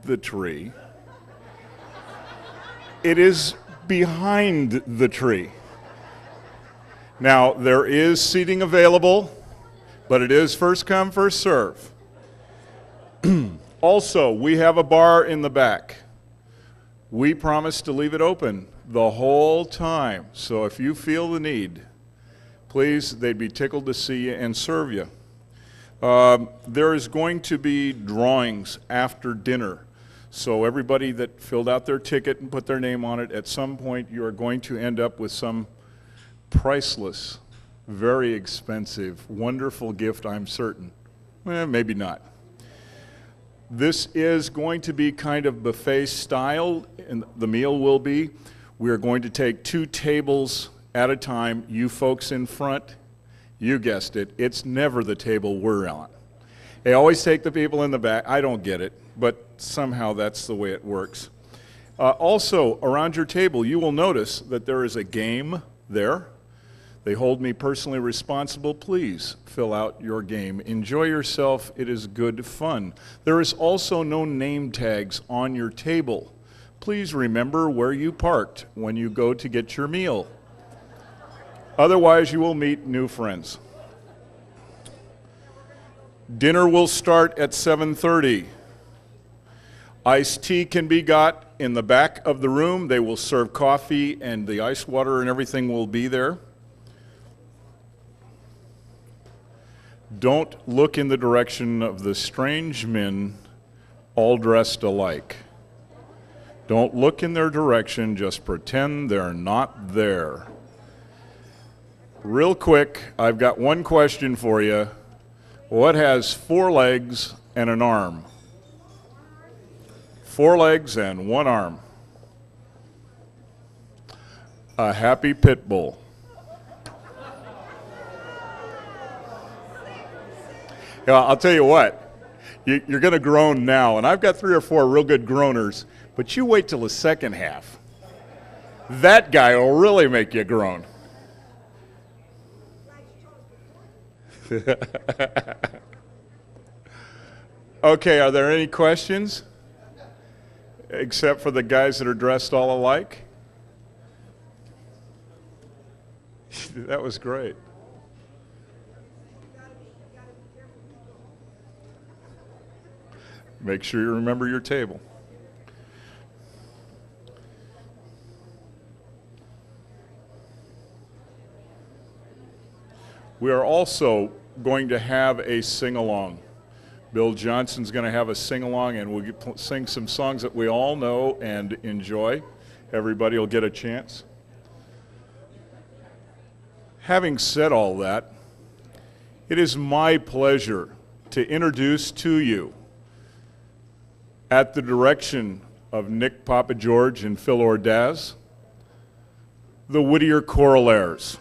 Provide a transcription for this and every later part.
the tree. It is behind the tree. Now, there is seating available, but it is first come, first serve. Also, we have a bar in the back. We promise to leave it open the whole time, so if you feel the need, please, they'd be tickled to see you and serve you. There is going to be drawings after dinner. So everybody that filled out their ticket and put their name on it, at some point you are going to end up with some priceless, very expensive, wonderful gift, I'm certain. Maybe not. This is going to be kind of buffet style, and the meal will be. We are going to take 2 tables at a time. You folks in front, you guessed it, it's never the table we're on. They always take the people in the back. I don't get it, but somehow that's the way it works. Also, around your table, you will notice that there is a game there. They hold me personally responsible. Please fill out your game. Enjoy yourself. It is good fun. There is also no name tags on your table. Please remember where you parked when you go to get your meal. Otherwise, you will meet new friends. Dinner will start at 7:30. Iced tea can be got in the back of the room. They will serve coffee, and the ice water and everything will be there. Don't look in the direction of the strange men all dressed alike. Don't look in their direction, just pretend they're not there. Real quick, I've got one question for you. What has 4 legs and an arm? 4 legs and 1 arm. A happy pit bull. I'll tell you what, you're going to groan now, and I've got 3 or 4 real good groaners, but you wait till the second half. That guy will really make you groan. Okay, are there any questions? Except for the guys that are dressed all alike? That was great. Make sure you remember your table. We are also going to have a sing-along. Bill Johnson's going to have a sing-along, and we'll sing some songs that we all know and enjoy. Everybody will get a chance. Having said all that, it is my pleasure to introduce to you, at the direction of Nick Papa George and Phil Ordaz, the Whittier Chorallaires.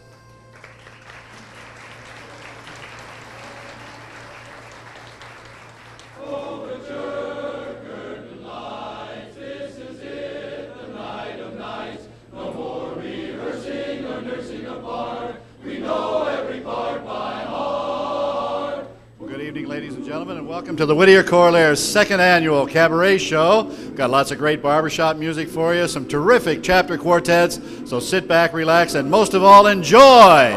Welcome to the Whittier Chorallaires' 2nd annual Cabaret Show. Got lots of great barbershop music for you, some terrific chapter quartets, so sit back, relax, and most of all, enjoy!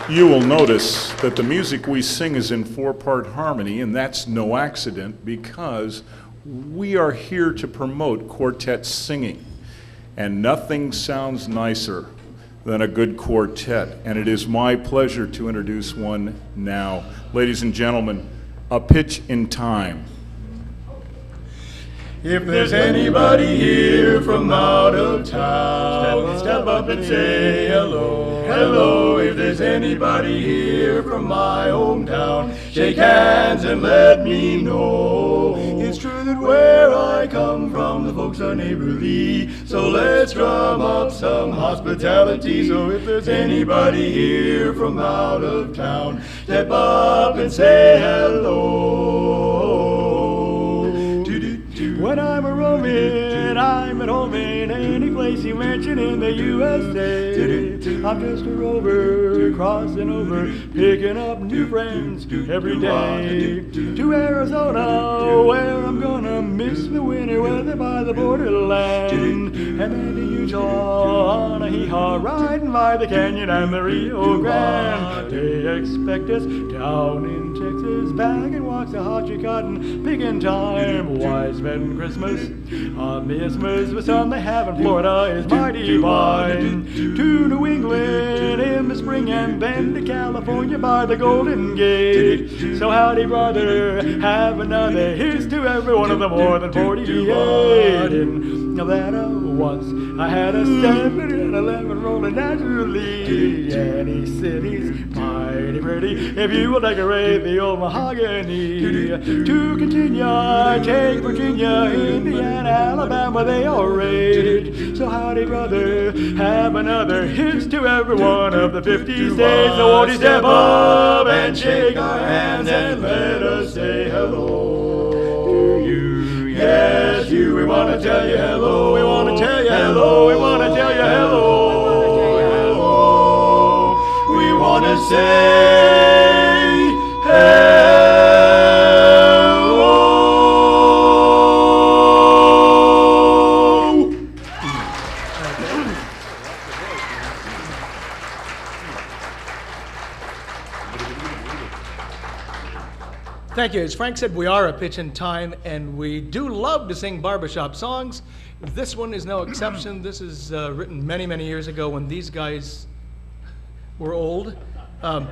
You will notice that the music we sing is in 4-part harmony, and that's no accident because we are here to promote quartet singing. And nothing sounds nicer than a good quartet. And it is my pleasure to introduce one now. Ladies and gentlemen, A Pitch in Time. If there's anybody here from out of town, step up and say hello. Hello, if there's anybody here from my hometown, shake hands and let me know. It's true that where I come from, the folks are neighborly, so let's drum up some hospitality. So if there's anybody here from out of town, step up and say hello. When I'm a roaming, I'm at home in any place you mention in the USA. I'm just a rover, crossing over, picking up new friends every day. To Arizona, where I'm gonna miss the winter weather by the borderland. And then to Utah on a hee-haw, riding by the canyon and the Rio Grande. They expect us down in Texas, bag and walks a hotchy cotton, picking time. Wise men Christmas on the isthmus with some they have in Florida is mighty fine. To New England in the spring and then to California by the Golden Gate. So howdy brother, have another. Here's to every one of the more than 48. In Nevada once I had a 7 and 11 rolling naturally. Any city's mighty pretty if you will decorate the old mahogany. To continue, take Virginia, Indiana, Alabama, they all rage. So howdy brother, have another. Here's to every one of the 50 states. So won't you step up and shake our hands and let us say hello to you. Yes, you, we want to tell you hello. We want to tell you hello. We want to tell you hello. We want to say hello. Thank you. As Frank said, we are a pitch in time, and we do love to sing barbershop songs. This one is no exception. This is written many, many years ago when these guys were old. No.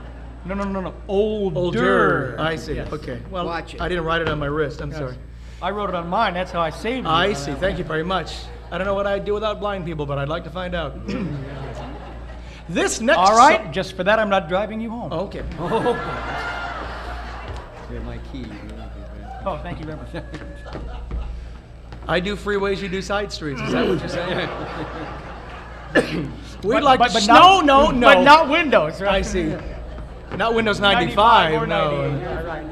Older. I see. Yes. Okay. Well, Watch it. I didn't write it on my wrist. I'm sorry. I wrote it on mine. That's how I saved it. I see. Thank you very much. I don't know what I'd do without blind people, but I'd like to find out. This next All right. Just for that, I'm not driving you home. Okay. My key. Oh, thank you very much. I do freeways, you do side streets. Is that what you're saying? We'd like to... no. But But not Windows, right? I see. Not Windows 95, or no. 98. Yeah, right.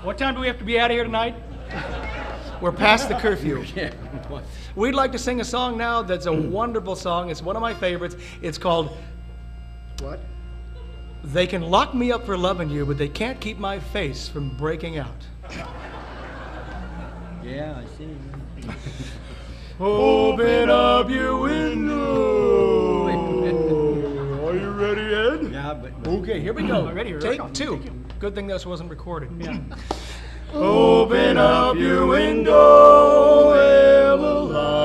What time do we have to be out of here tonight? We're past the curfew. We'd like to sing a song now that's a wonderful song. It's one of my favorites. It's called... What? They can lock me up for loving you, but they can't keep my face from breaking out. Yeah, I see. Open up your window. Are you ready, Ed? Yeah, but Okay, here we go. Ready, here we Take go. two. Good thing this wasn't recorded. Yeah. Open up your window,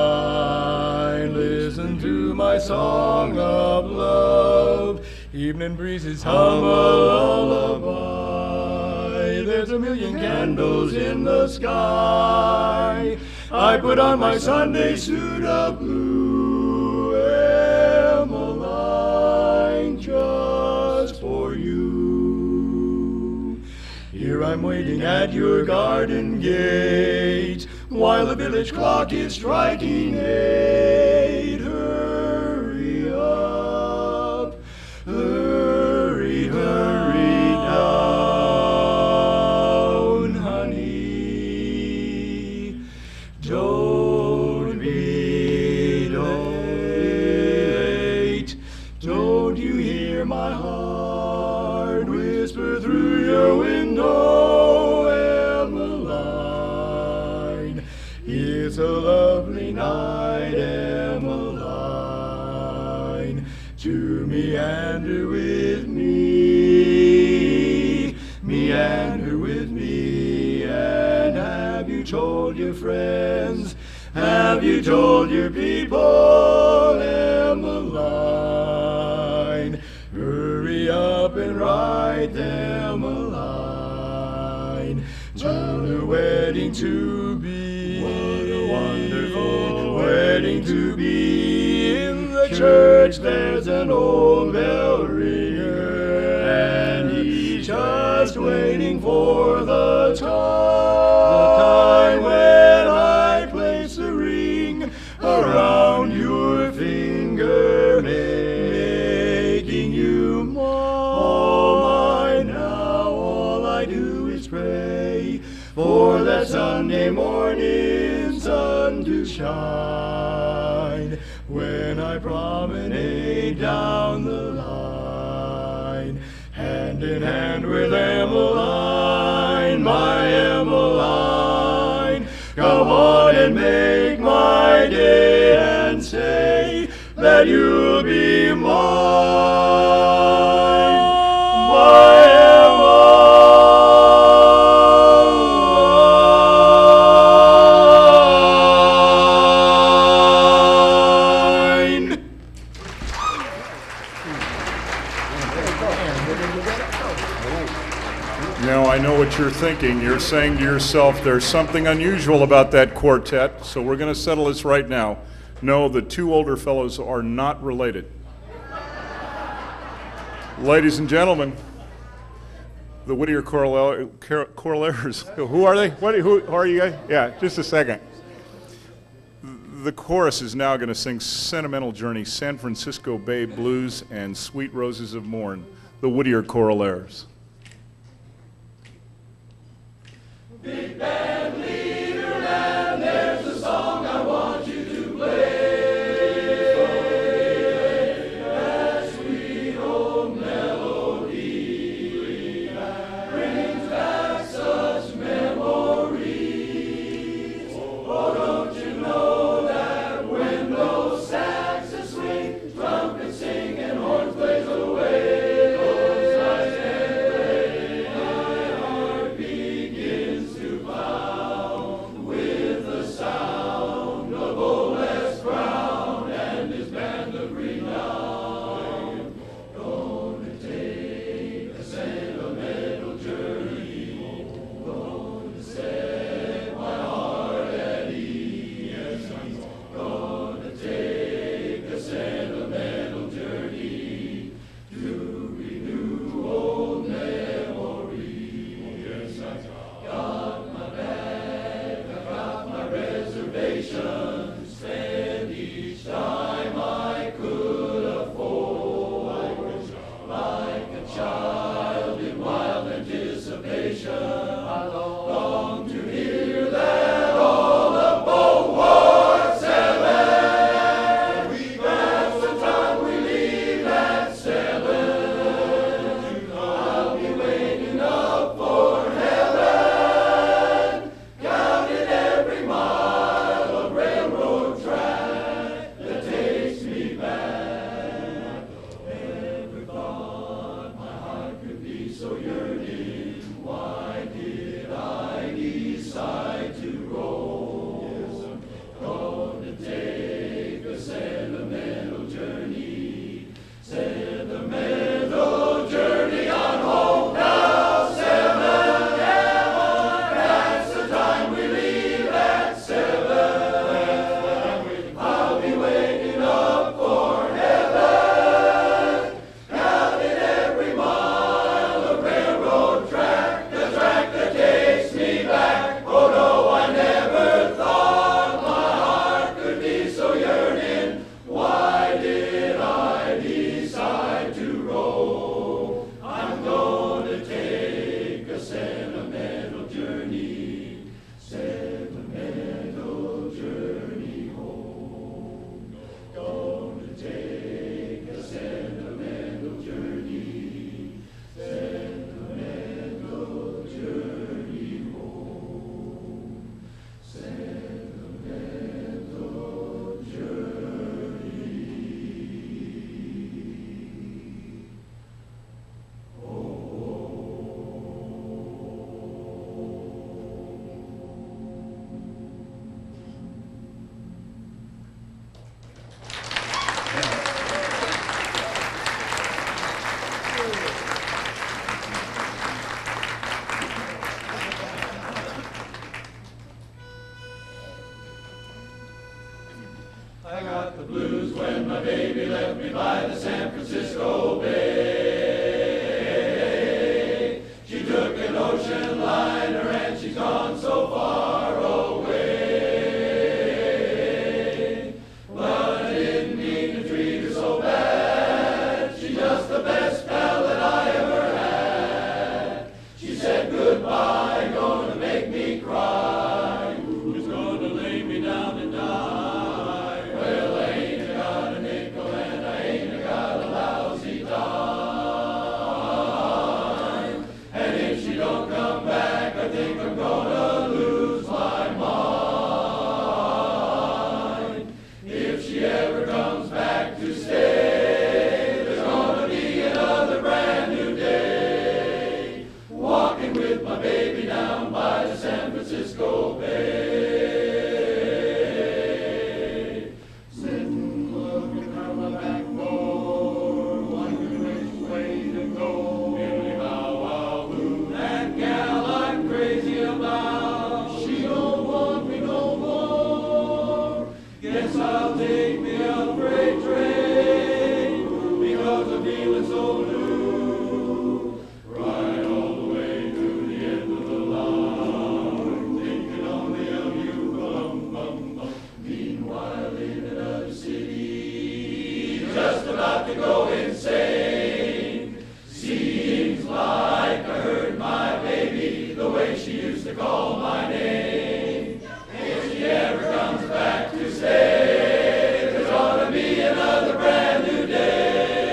Eveline. Listen to my song of love. Evening breezes hum a lullaby. There's a million candles in the sky. I put on my Sunday suit of blue, Emmeline, just for you. Here I'm waiting at your garden gate while the village clock is striking 8. Hurry up, hurry, hurry down, honey. Don't be late. Don't you hear my heart whisper through your window, Emmeline? It's a lovely night, Emmeline. to meander with me, meander with me. And have you told your friends, have you told your people, Emmeline? Hurry up and write them a line. Tell her wedding to be, what a wonderful wedding to be. In the church there's an old bell ringer, and he's just waiting for the time when I place the ring around your finger, making you mine. Oh, mine. Now all I do is pray for that Sunday morning sun to shine, when I promenade down the line, hand in hand with Emmeline, my Emmeline. Come on and make my day and say that you'll be mine, my Emmeline. Now, I know what you're thinking. You're saying to yourself, there's something unusual about that quartet, so we're going to settle this right now. No, the two older fellows are not related. Ladies and gentlemen, the Whittier Corollaires. Who are they? Who are you guys? Yeah, just a second. The chorus is now going to sing Sentimental Journey, San Francisco Bay Blues, and Sweet Roses of Morn, the Whittier Corollaires. Big band leader, and there's a song I want you to play. That sweet old melody brings back such memories. Oh, don't you know that when those saxes swing, trumpets sing, and horns blaze away, those eyes can play, my heart begins to fly.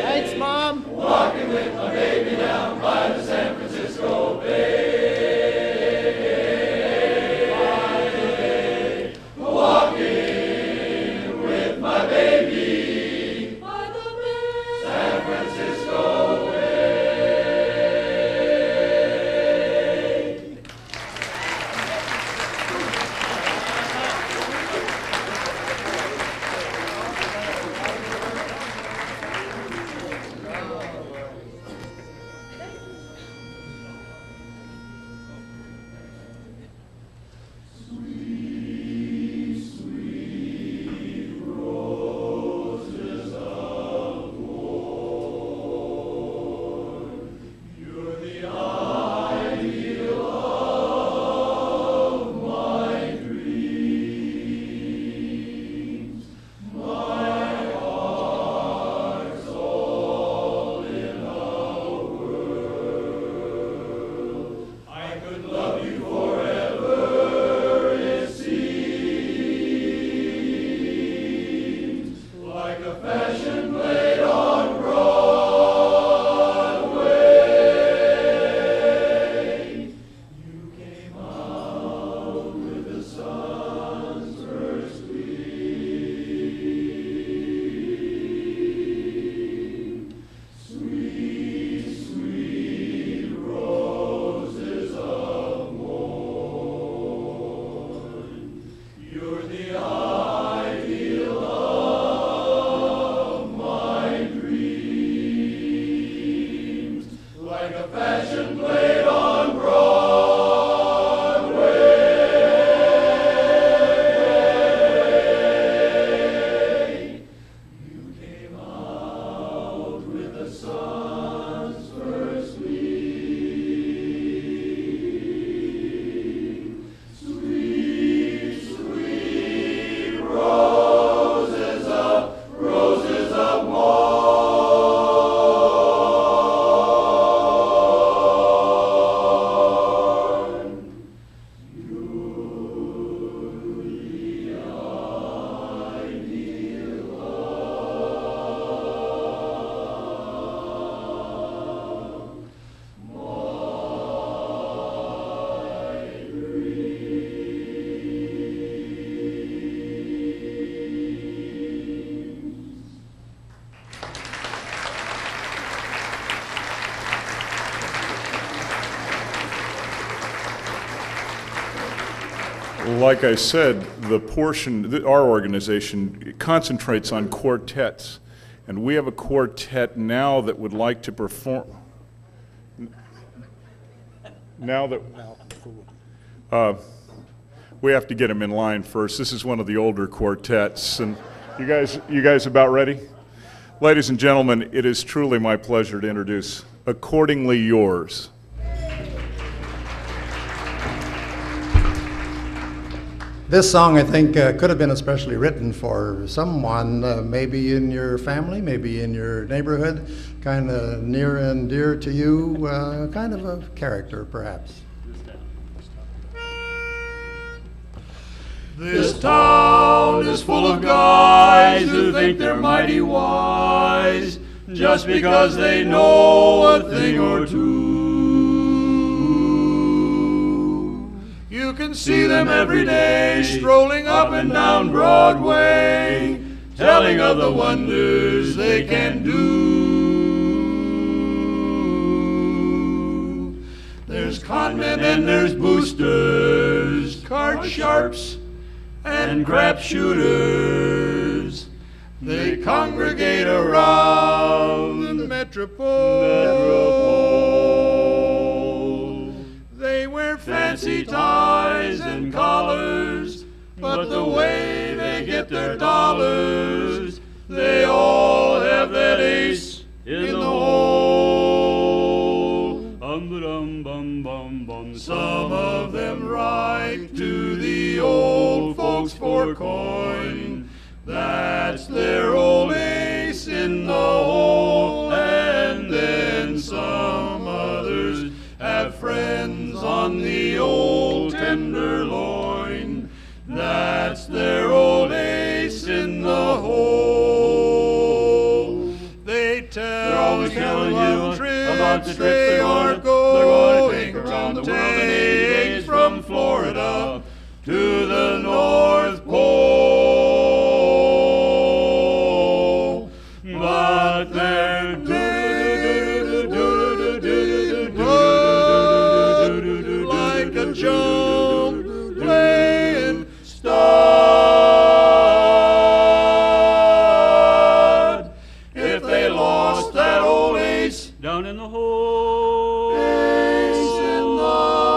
Thanks, Mom. Like I said, our organization concentrates on quartets, and we have a quartet now that would like to perform. Now that we have to get them in line first. This is one of the older quartets, and you guys about ready? Ladies and gentlemen, it is truly my pleasure to introduce Accordingly Yours. This song, I think, could have been especially written for someone, maybe in your family, maybe in your neighborhood, kind of near and dear to you, kind of a character, perhaps. This town is full of guys who think they're mighty wise just because they know a thing or two. You can see them every day strolling up and down Broadway, telling of the wonders they can do. There's conmen and there's boosters, card sharps and crap shooters. They congregate around the metropole. They wear fancy ties and collars, but the way they get their dollars, they all have that ace in the hole. Some of them write to the old folks for coin. That's their old ace in the hole. And then some others have friends on the old tenderloin. That's their old ace in the hole. They're always telling you about the trips they are going around the world in 80 days from Florida to the North Pole. But they're like a jump playing stud. If they lost that old ace down in the hole, ace in the hole.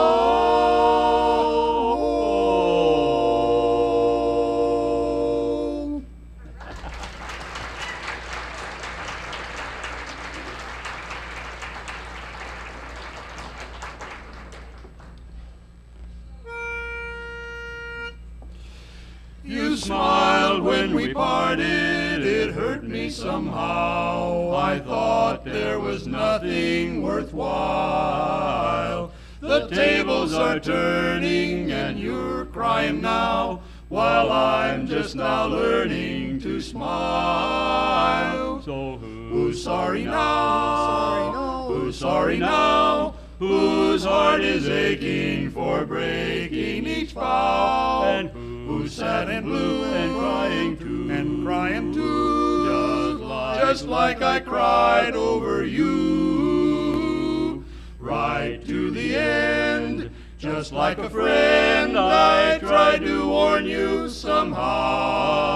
You smiled when we parted, it hurt me somehow. I thought there was nothing worthwhile. The tables are turning and you're crying now, while I'm just now learning to smile. So who's sorry now? Who's sorry now? Whose heart is aching for breaking each vow? And who's sad and blue and crying too, just like I cried over you. Right to the end, just like a friend, I tried to warn you somehow.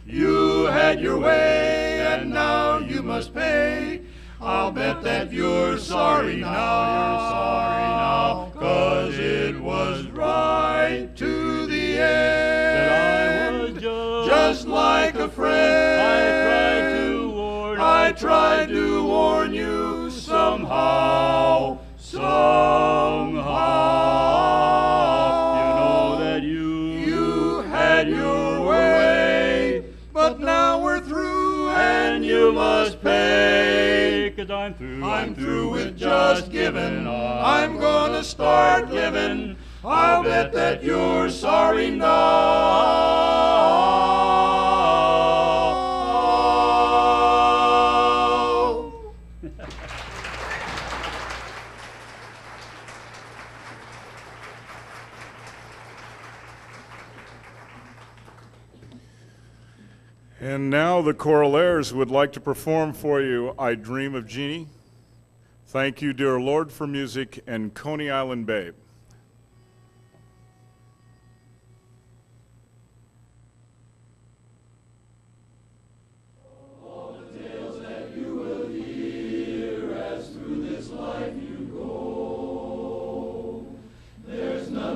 You had your way and now you must pay. I'll bet that you're sorry now, 'cause it was right to the end. That I was just like a friend. I tried to warn you somehow. You know that you had your way, but now we're through and you must pay. 'Cause I'm through with just giving. I'm gonna start living. I'll bet that you're sorry now. And now the choralaires would like to perform for you I Dream of Jeannie. Thank you, dear Lord, for music, and Coney Island Babe.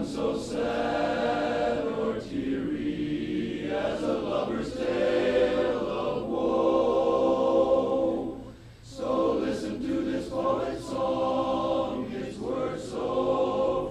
So sad or teary as a lover's tale of woe. So listen to this poet's song, its words so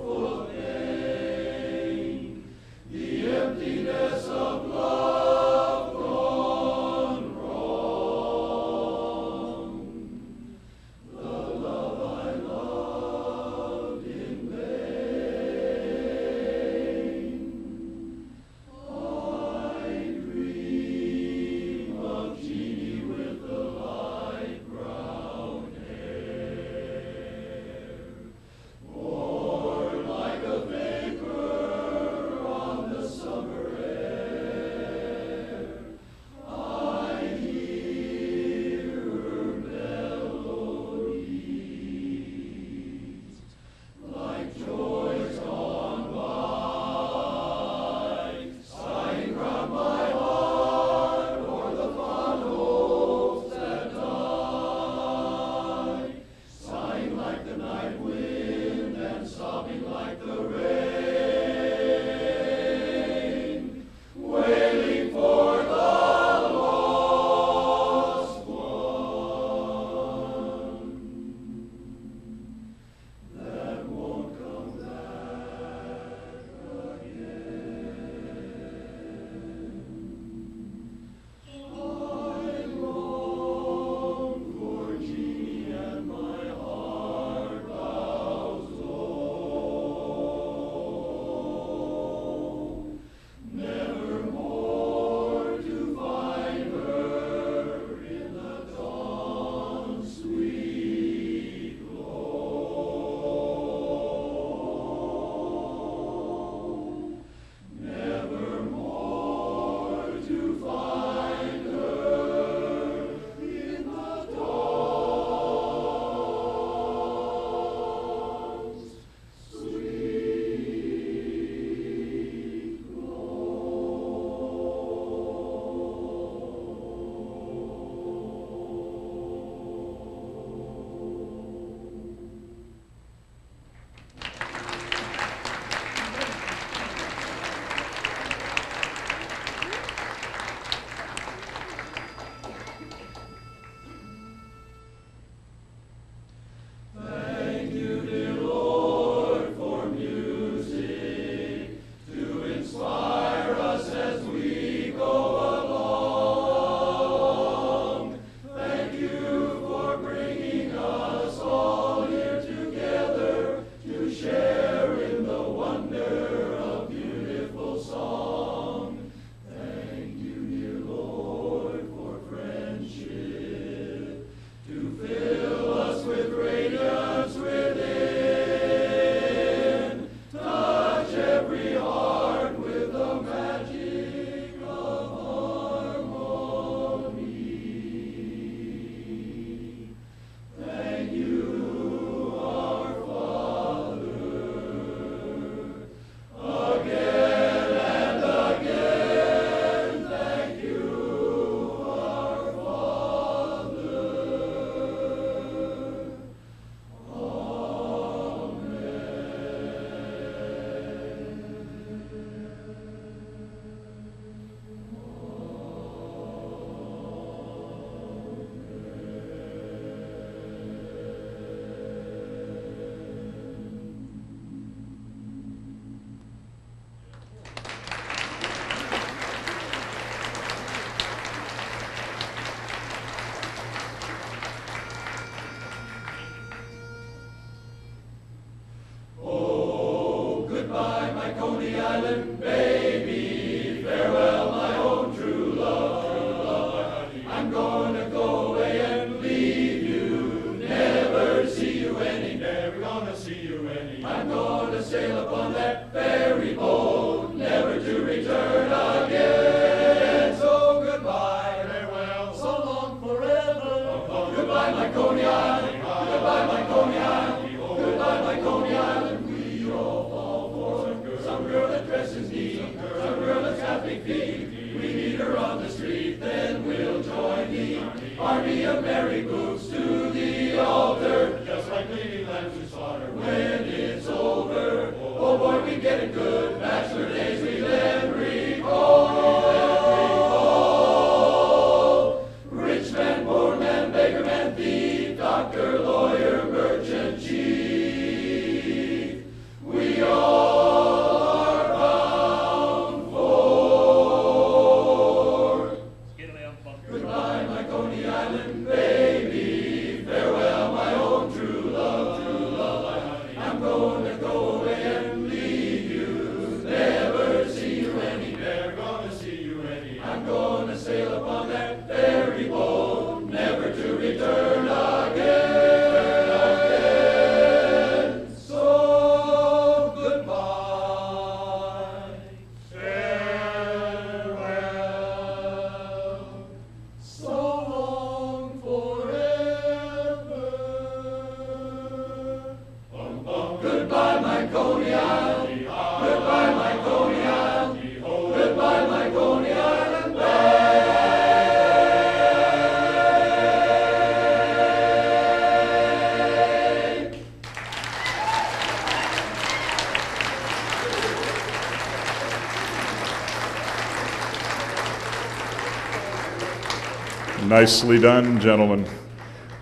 Nicely done, gentlemen.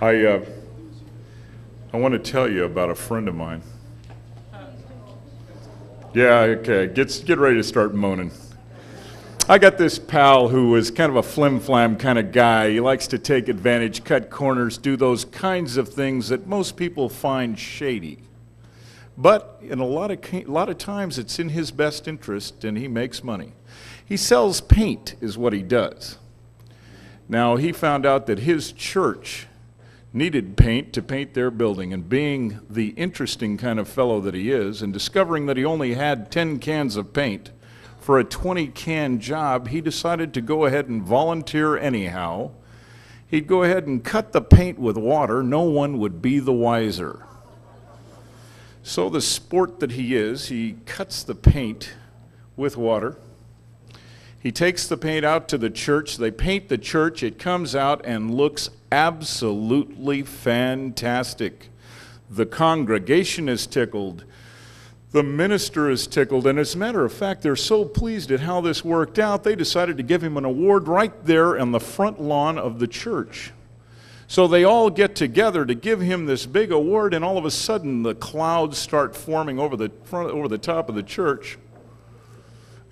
I want to tell you about a friend of mine. Yeah, okay, get ready to start moaning. I got this pal who is kind of a flim-flam kind of guy. He likes to take advantage, cut corners, do those kinds of things that most people find shady. But in a lot of times it's in his best interest and he makes money. He sells paint is what he does. Now, he found out that his church needed paint to paint their building, and being the interesting kind of fellow that he is, and discovering that he only had 10 cans of paint for a 20-can job, he decided to go ahead and volunteer anyhow. He'd go ahead and cut the paint with water. No one would be the wiser. So the sport that he is, he cuts the paint with water. He takes the paint out to the church. They paint the church. It comes out and looks absolutely fantastic. The congregation is tickled. The minister is tickled. And as a matter of fact, they're so pleased at how this worked out, they decided to give him an award right there on the front lawn of the church. So they all get together to give him this big award, and all of a sudden the clouds start forming over the top of the church.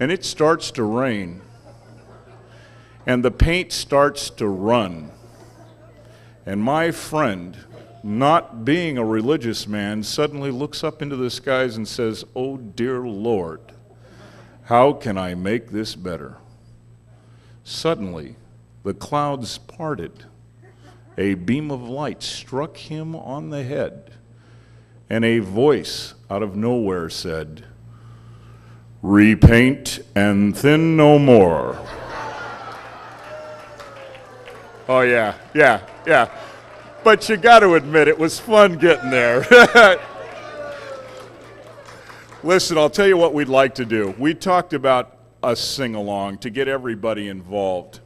And it starts to rain, and the paint starts to run. And my friend, not being a religious man, suddenly looks up into the skies and says, "Oh dear Lord, how can I make this better?" Suddenly, the clouds parted. A beam of light struck him on the head, and a voice out of nowhere said, "Repaint and thin no more." Oh, yeah. But you got to admit, it was fun getting there. Listen, I'll tell you what we'd like to do. We talked about a sing-along to get everybody involved.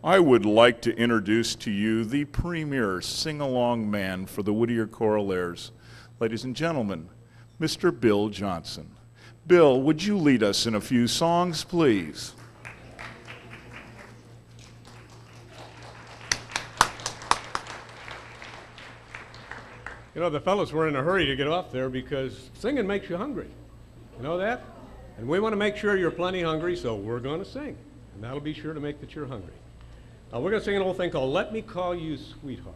I would like to introduce to you the premier sing-along man for the Whittier Choral Airs. Ladies and gentlemen, Mr. Bill Johnson. Bill, would you lead us in a few songs, please? You know, the fellows were in a hurry to get off there because singing makes you hungry. You know that? And we want to make sure you're plenty hungry, so we're going to sing. And that'll be sure to make that you're hungry. We're going to sing an old thing called Let Me Call You Sweetheart.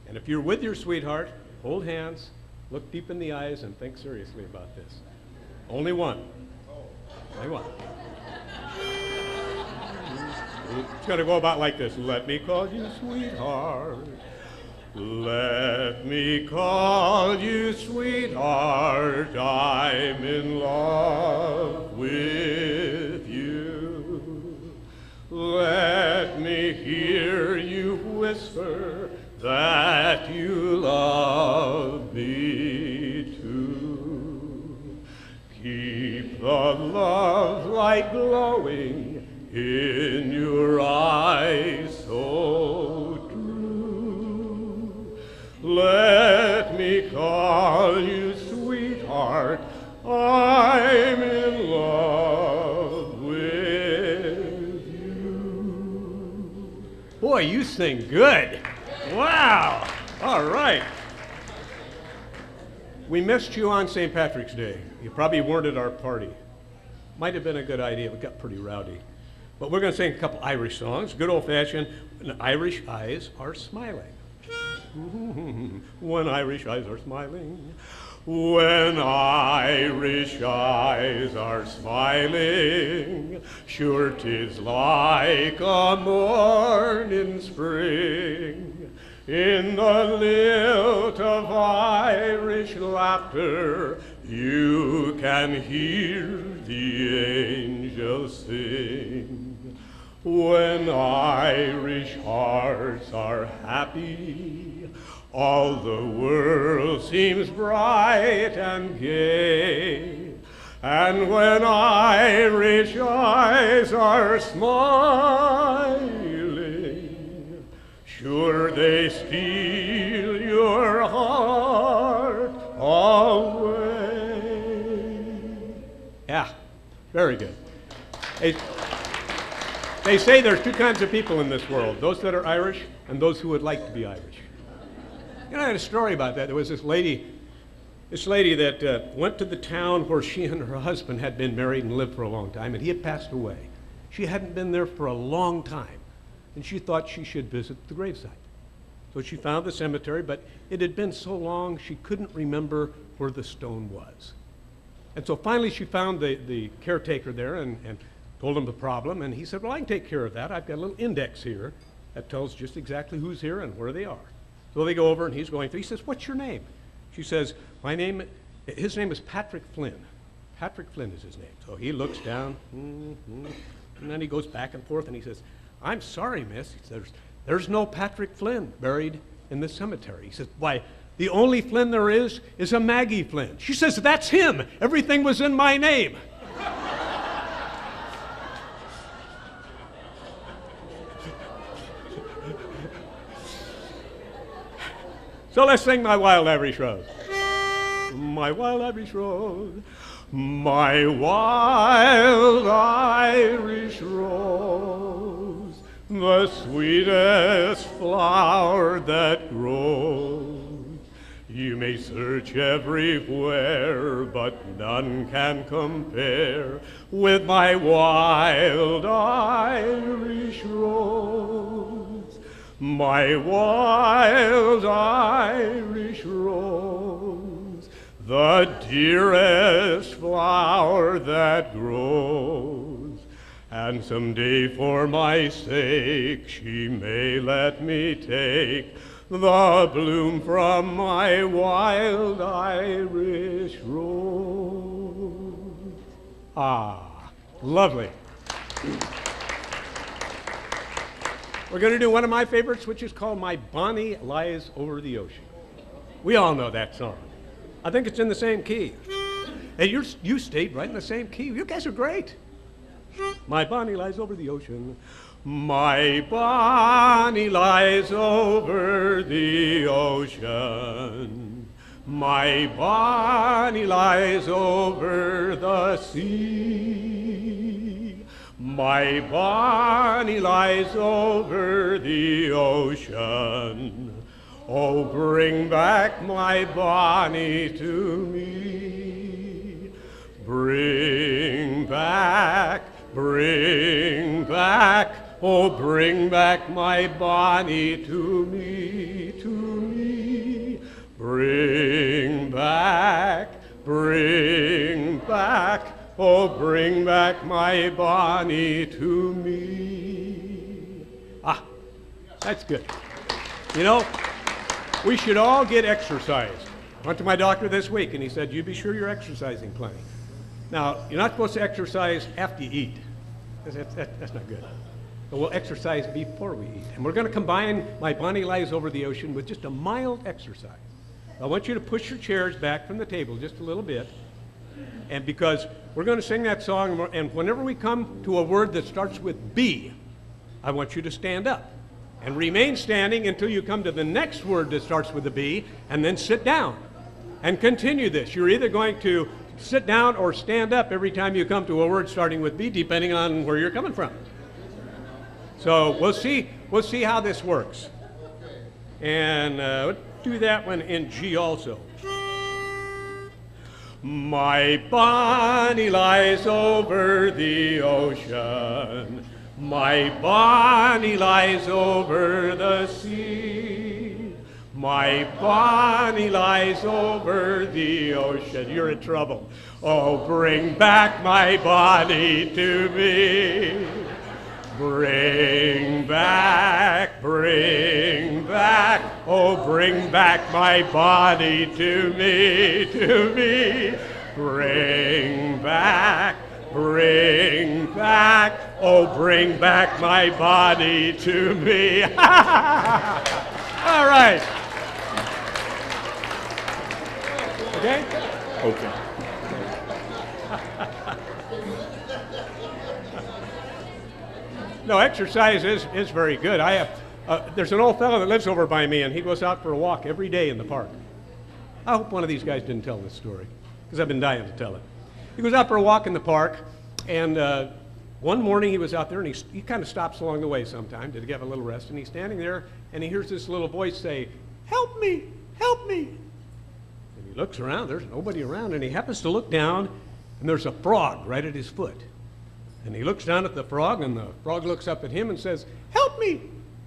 And if you're with your sweetheart, hold hands, look deep in the eyes, and think seriously about this. Only one. Only one. It's going to go about like this. Let me call you sweetheart. Let me call you sweetheart. I'm in love with you. Let me hear you whisper that that you love me too. Keep the love light glowing in your eyes so true. Let me call you sweetheart, I'm in love with you. Boy, you sing good. Wow. All right. We missed you on St. Patrick's Day. You probably weren't at our party. Might have been a good idea. It got pretty rowdy. But we're going to sing a couple Irish songs, good old-fashioned Irish Eyes Are Smiling. When Irish eyes are smiling, when Irish eyes are smiling, sure 'tis like a morning spring. In the lilt of Irish laughter, you can hear the angels sing. When Irish hearts are happy, all the world seems bright and gay. And when Irish eyes are smiling, sure they steal your heart away. Yeah, very good. They say there's two kinds of people in this world, those that are Irish and those who would like to be Irish. You know, I had a story about that. There was this lady that went to the town where she and her husband had been married and lived for a long time, and he had passed away. She hadn't been there for a long time, and she thought she should visit the gravesite. So she found the cemetery, but it had been so long she couldn't remember where the stone was. And so finally she found the caretaker there and told him the problem, and he said, well, I can take care of that. I've got a little index here that tells just exactly who's here and where they are. So they go over, and he's going through. He says, what's your name? She says, his name is Patrick Flynn. Patrick Flynn is his name. So he looks down, and then he goes back and forth, and he says, I'm sorry, miss. He says, there's no Patrick Flynn buried in the cemetery. He says, why, the only Flynn there is a Maggie Flynn. She says, that's him. Everything was in my name. So let's sing My Wild Irish Rose. My wild Irish rose, my wild Irish rose, the sweetest flower that grows. You may search everywhere, but none can compare with my wild Irish rose. My wild Irish rose, the dearest flower that grows. And someday for my sake she may let me take the bloom from my wild Irish rose. Ah, lovely. We're going to do one of my favorites, which is called My Bonnie Lies Over the Ocean. We all know that song. I think it's in the same key. Hey, you stayed right in the same key. You guys are great. My Bonnie lies over the ocean. My Bonnie lies over the ocean. My Bonnie lies over the sea. My Bonnie lies over the ocean. Oh, bring back my Bonnie to me. Bring back, oh, bring back my Bonnie to me, to me. Bring back, oh, bring back my Bonnie to me. Ah, that's good. You know, we should all get exercise. I went to my doctor this week, and he said, you be sure you're exercising plenty. Now, you're not supposed to exercise after you eat. That's not good. So we'll exercise before we eat. And we're going to combine My Bonnie Lies Over the Ocean with just a mild exercise. I want you to push your chairs back from the table just a little bit. And because we're going to sing that song, and whenever we come to a word that starts with B, I want you to stand up and remain standing until you come to the next word that starts with a B, and then sit down and continue this. You're either going to sit down or stand up every time you come to a word starting with B, depending on where you're coming from. So we'll see how this works. And let's do that one in G also. My Bonnie lies over the ocean. My Bonnie lies over the sea. My Bonnie lies over the ocean. You're in trouble. Oh, bring back my Bonnie to me. Bring back, oh, bring back my Bonnie to me, Bring back, oh, bring back my Bonnie to me. All right. Okay? Okay. No, exercise is very good. There's an old fellow that lives over by me, and he goes out for a walk every day in the park. I hope one of these guys didn't tell this story, because I've been dying to tell it. He goes out for a walk in the park, and one morning he was out there, and he kind of stops along the way sometime to get a little rest, and he's standing there, and he hears this little voice say, "Help me, help me." And he looks around, there's nobody around, and he happens to look down, and there's a frog right at his foot. And he looks down at the frog, and the frog looks up at him and says, "Help me!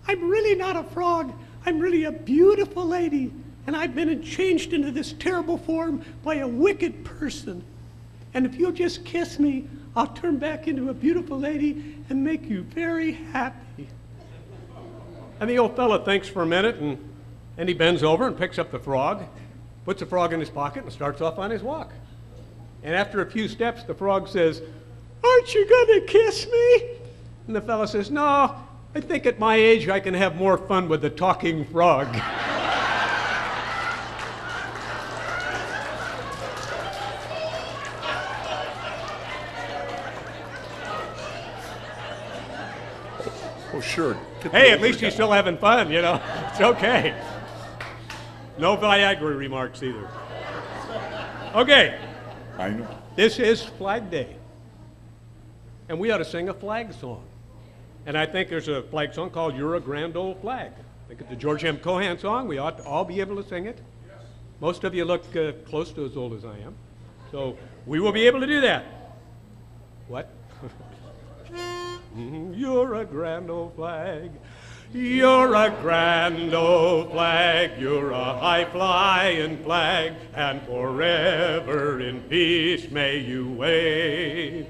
I'm really not a frog. I'm really a beautiful lady, and I've been changed into this terrible form by a wicked person. And if you'll just kiss me, I'll turn back into a beautiful lady and make you very happy." And the old fella thinks for a minute, and he bends over and picks up the frog, puts the frog in his pocket, and starts off on his walk. And after a few steps, the frog says, "Aren't you going to kiss me?" And the fella says, "No, I think at my age I can have more fun with the talking frog." Oh, sure. Hey, at least he's still having fun, you know. It's okay. No Viagra remarks either. Okay, I know. this is Flag Day. And we ought to sing a flag song. And I think there's a flag song called "You're a Grand Old Flag." I think it's a George M. Cohan song. We ought to all be able to sing it. Yes. Most of you look close to as old as I am. So we will be able to do that. What? You're a grand old flag. You're a grand old flag. You're a high-flying flag. And forever in peace may you wave.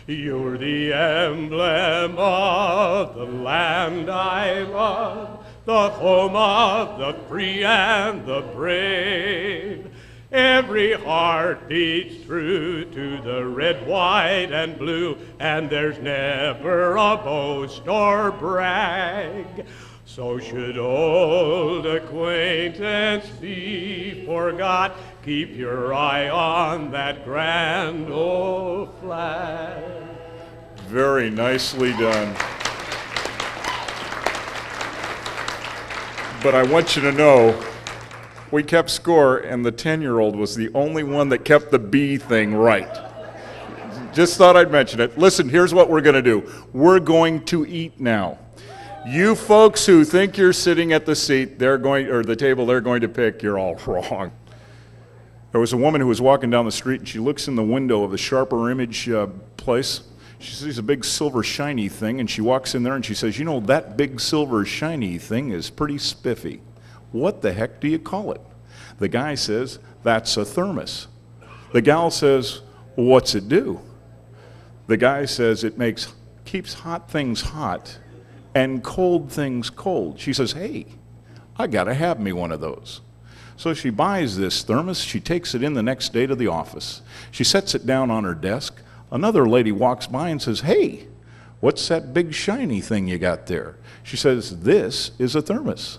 You're the emblem of the land I love, the home of the free and the brave. Every heart beats true to the red, white, and blue, and there's never a boast or brag. So should old acquaintance be forgot, keep your eye on that grand old flag. Very nicely done. But I want you to know, we kept score, and the 10-year-old was the only one that kept the B thing right. Just thought I'd mention it. Listen, here's what we're going to do. We're going to eat now. You folks who think you're sitting at the seat the table they're going to pick, you're all wrong. There was a woman who was walking down the street, and she looks in the window of the Sharper Image place. She sees a big silver shiny thing, and she walks in there and she says, "You know, that big silver shiny thing is pretty spiffy. What the heck do you call it?" The guy says, "That's a thermos." The gal says, "Well, what's it do?" The guy says, "It keeps hot things hot and cold things cold." She says, "Hey, I gotta have me one of those." So she buys this thermos. She takes it in the next day to the office. She sets it down on her desk. Another lady walks by and says, "Hey, What's that big shiny thing you got there? She says, this is a thermos.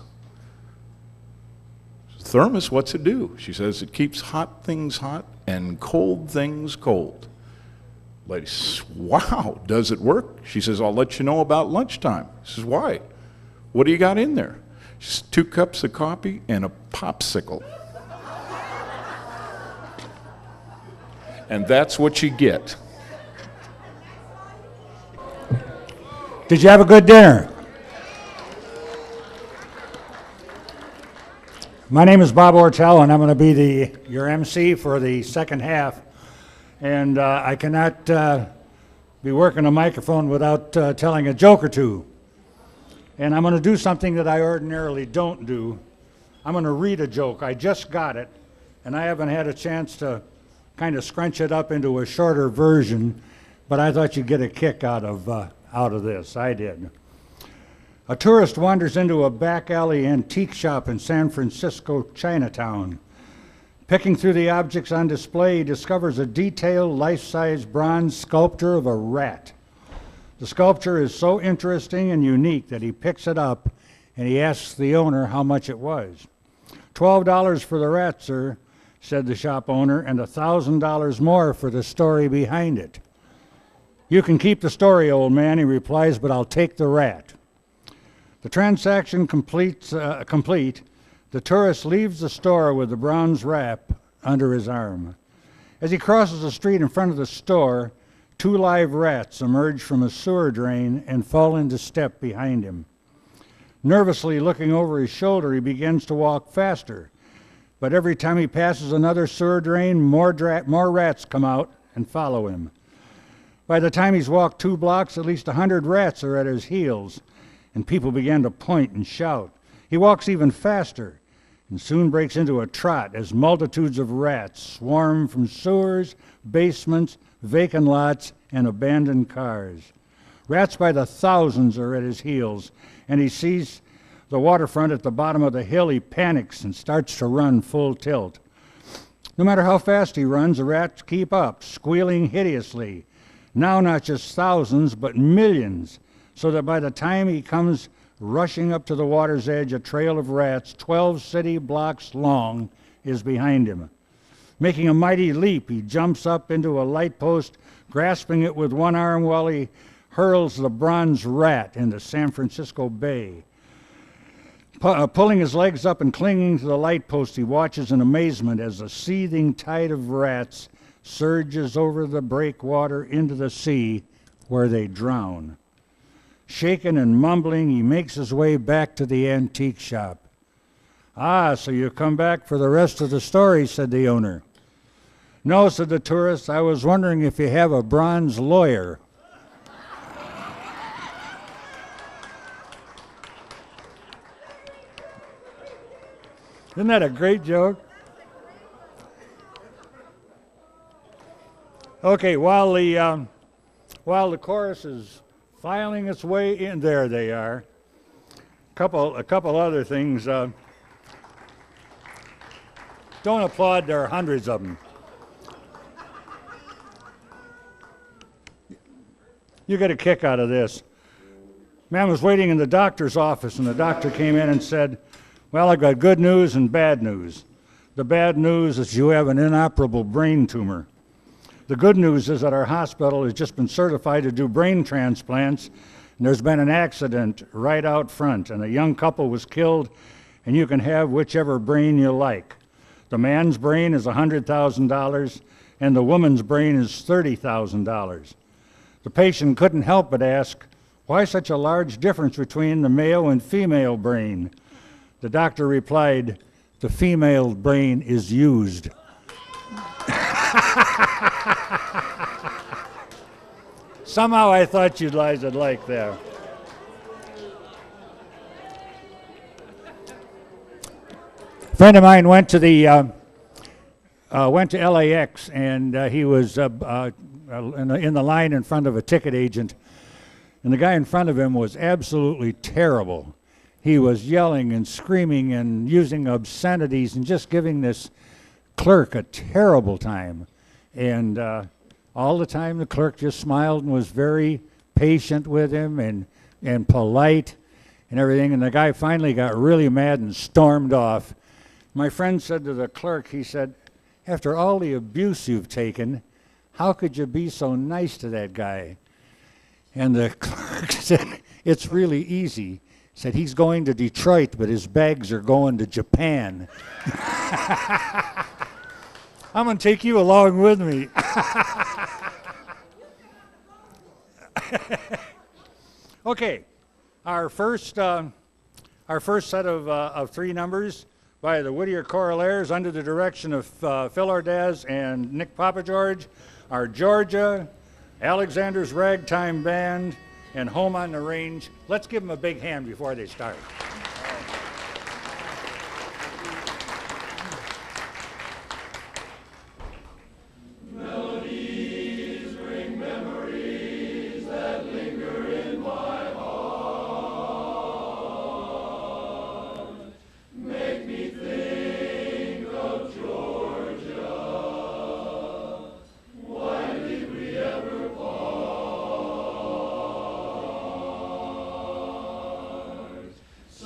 Thermos, what's it do? She says, it keeps hot things hot and cold things cold. Lady says, wow, does it work? She says, I'll let you know about lunchtime. She says, why? What do you got in there? She says, 2 cups of coffee and a popsicle. And that's what you get. Did you have a good dinner? My name is Bob Ortel, and I'm going to be your MC for the second half. And I cannot be working a microphone without telling a joke or two. And I'm going to do something that I ordinarily don't do. I'm going to read a joke. I just got it, and I haven't had a chance to kind of scrunch it up into a shorter version, but I thought you'd get a kick out of this. I did. A tourist wanders into a back alley antique shop in San Francisco, Chinatown. Picking through the objects on display, he discovers a detailed, life-size bronze sculpture of a rat. The sculpture is so interesting and unique that he picks it up and he asks the owner how much it was. $12 for the rat, sir, said the shop owner, and $1,000 more for the story behind it. You can keep the story, old man, he replies, but I'll take the rat. The transaction complete, the tourist leaves the store with the bronze rat under his arm. As he crosses the street in front of the store, 2 live rats emerge from a sewer drain and fall into step behind him. Nervously looking over his shoulder, he begins to walk faster. But every time he passes another sewer drain, more rats come out and follow him. By the time he's walked 2 blocks, at least 100 rats are at his heels, and people begin to point and shout. He walks even faster and soon breaks into a trot as multitudes of rats swarm from sewers, basements, vacant lots, and abandoned cars. Rats by the thousands are at his heels, and he sees the waterfront at the bottom of the hill. He panics and starts to run full tilt. No matter how fast he runs, the rats keep up, squealing hideously. Now not just thousands, but millions, so that by the time he comes rushing up to the water's edge, a trail of rats 12 city blocks long is behind him. Making a mighty leap, he jumps up into a light post, grasping it with one arm while he hurls the bronze rat into San Francisco Bay. Pulling his legs up and clinging to the light post, he watches in amazement as the seething tide of rats surges over the breakwater into the sea, where they drown. Shaken and mumbling, he makes his way back to the antique shop. Ah, so you come back for the rest of the story, said the owner. No, said the tourist, I was wondering if you have a bronze lawyer. Isn't that a great joke? Okay, while the chorus is filing its way in, there they are. A couple other things. Don't applaud, there are hundreds of them. You get a kick out of this. Man was waiting in the doctor's office, and the doctor came in and said, well, I've got good news and bad news. The bad news is you have an inoperable brain tumor. The good news is that our hospital has just been certified to do brain transplants, and there's been an accident right out front, and a young couple was killed, and you can have whichever brain you like. The man's brain is $100,000, and the woman's brain is $30,000. The patient couldn't help but ask, why such a large difference between the male and female brain? The doctor replied, the female brain is used. Somehow I thought you guys would like that. A friend of mine went to LAX, and he was in the line in front of a ticket agent, and the guy in front of him was absolutely terrible. He was yelling and screaming and using obscenities and just giving this clerk a terrible time. And all the time the clerk just smiled and was very, patient with him and polite and everything. And the guy finally got really mad and stormed off. My friend said to the clerk, he said, after all the abuse you've taken, how could you be so nice to that guy? And the clerk said, it's really easy. He said, he's going to Detroit, but his bags are going to Japan. I'm going to take you along with me. Okay, our first set of three numbers by the Whittier Choraleers under the direction of Phil Ordaz and Nick Papageorge are Georgia, Alexander's Ragtime Band, and Home on the Range. Let's give them a big hand before they start. So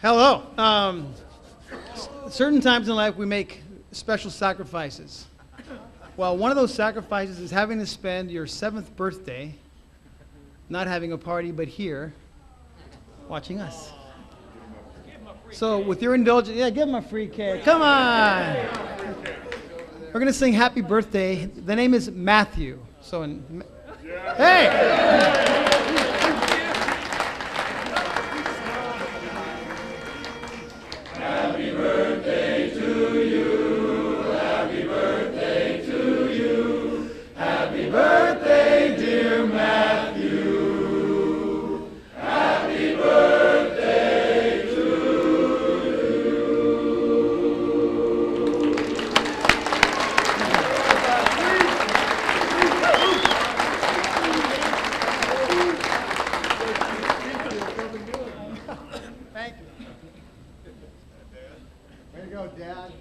Hello. Certain times in life we make special sacrifices. Well, one of those sacrifices is having to spend your 7th birthday not having a party but here watching us. So with your indulgence, yeah, give him a free cake. Come on. We're going to sing Happy Birthday. The name is Matthew. So, hey! Birthday, dear Matthew. Happy birthday to Thank you. Way to go, Dad.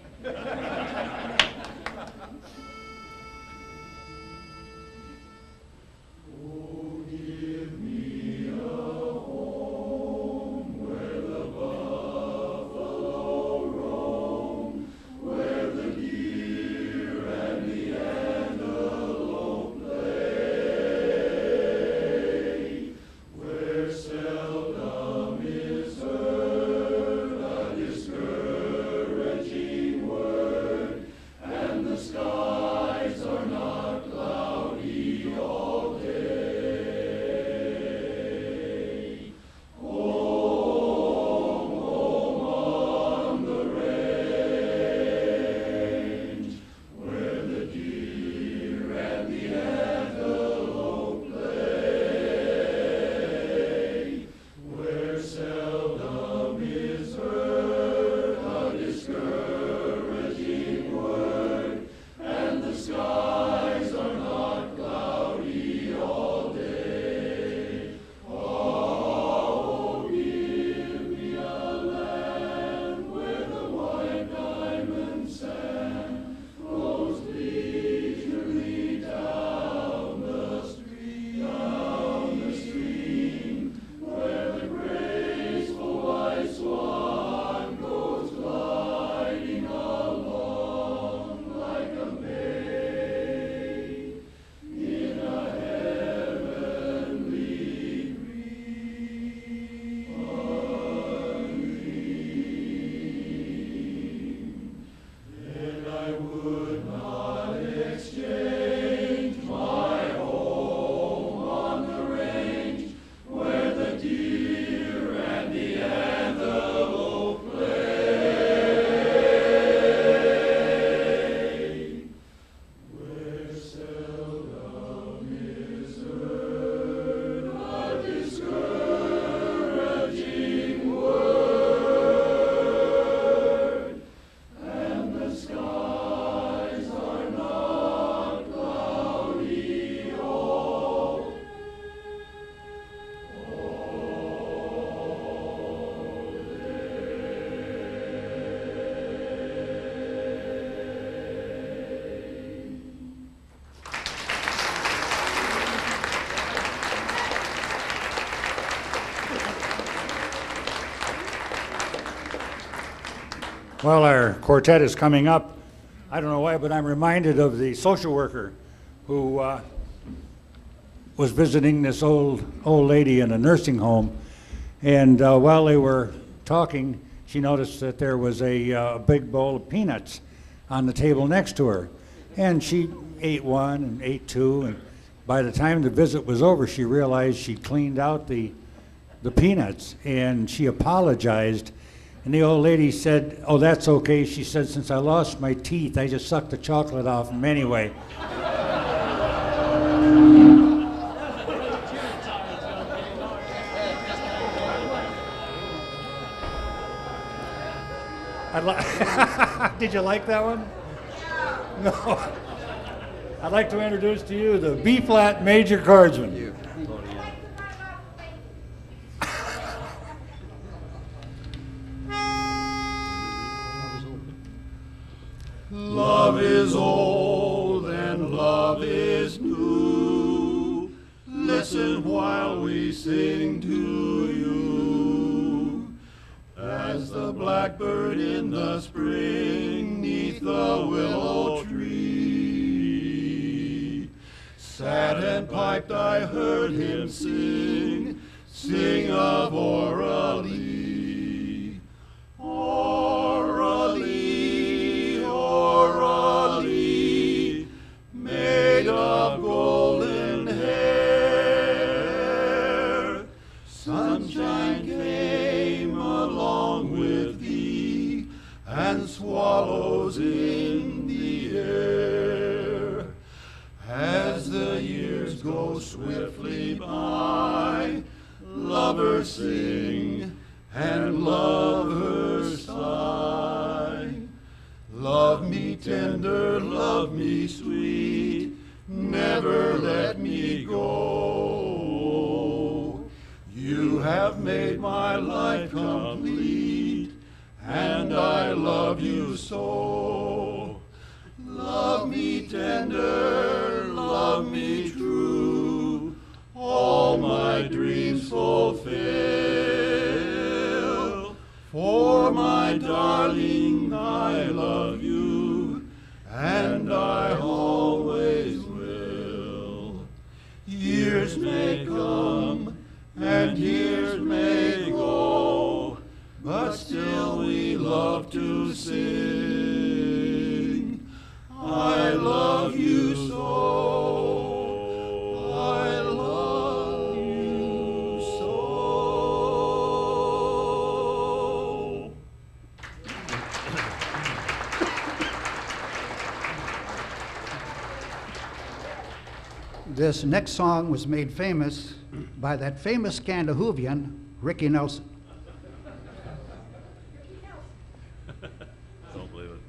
Well, our quartet is coming up. I don't know why, but I'm reminded of the social worker who was visiting this old lady in a nursing home. And while they were talking, she noticed that there was a big bowl of peanuts on the table next to her. And she ate one and ate two. And by the time the visit was over, she realized she'd cleaned out the peanuts. And she apologized. And the old lady said, "Oh, that's okay." She said, "Since I lost my teeth, I just sucked the chocolate off them anyway." Did you like that one? No. I'd like to introduce to you the B-flat major chordsman. Love is old and love is new. Listen while we sing to you. As the blackbird in the spring, 'neath the willow tree. Sat and piped, I heard him sing, sing of Oralee. Oralee, Oralee, made of golden hair. Sunshine came along with thee, and swallows in the air. As the years go swiftly by, lovers sing and lovers sigh. Love me tender, love me sweet, never let me go. You have made my life complete, and I love you so. Love me tender, love me true, all my dreams fulfill. For my darling, I love you, and I always will. Years may come, and years may go, but still we love to sing. I love you so, I love you so. This next song was made famous by that famous Scandinavian, Ricky Nelson. Don't believe it.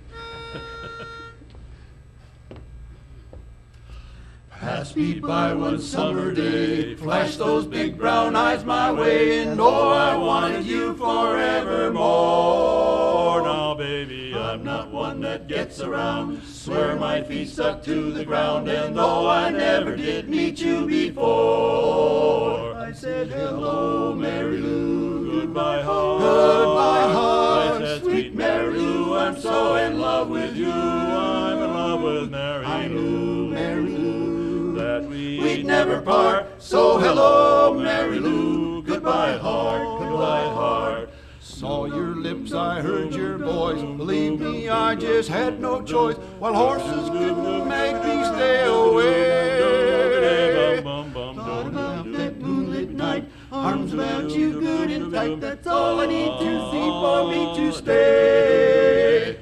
Pass me by one summer day, flash those big brown eyes my way, and oh, I wanted you forevermore. Now, baby, I'm not one that gets around, swear my feet stuck to the ground, and though I never did meet you before, I said hello, Mary Lou, goodbye heart, goodbye heart, I said sweet Mary Lou, I'm so in love with you, I'm in love with Mary Lou. I knew, Mary Lou, that we'd never part, so hello, Mary Lou, goodbye heart, goodbye heart. Saw your lips, I heard your voice, believe me, I just had no choice, while horses couldn't make me stay away. Thought about that moonlit night, arms around you good and tight, that's all I need to see for me to stay.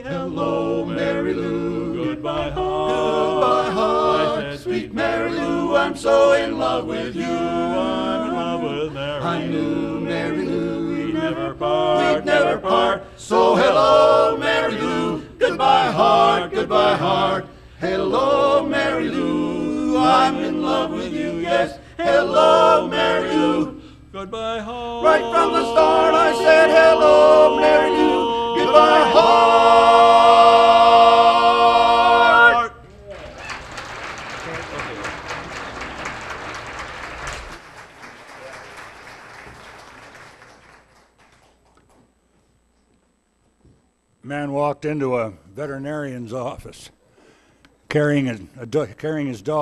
Hello, Mary Lou, goodbye heart, goodbye heart, I said, sweet Mary Lou, I'm so in love with you, I'm in love with Mary Lou. I knew, Mary Lou, we'd never part, so hello, Mary Lou, goodbye heart, goodbye heart, hello, Mary Lou, I'm in love with you, yes, hello, Mary Lou, goodbye heart. Right from the start I said hello, Mary Lou, goodbye heart. Man walked into a veterinarian's office carrying his dog.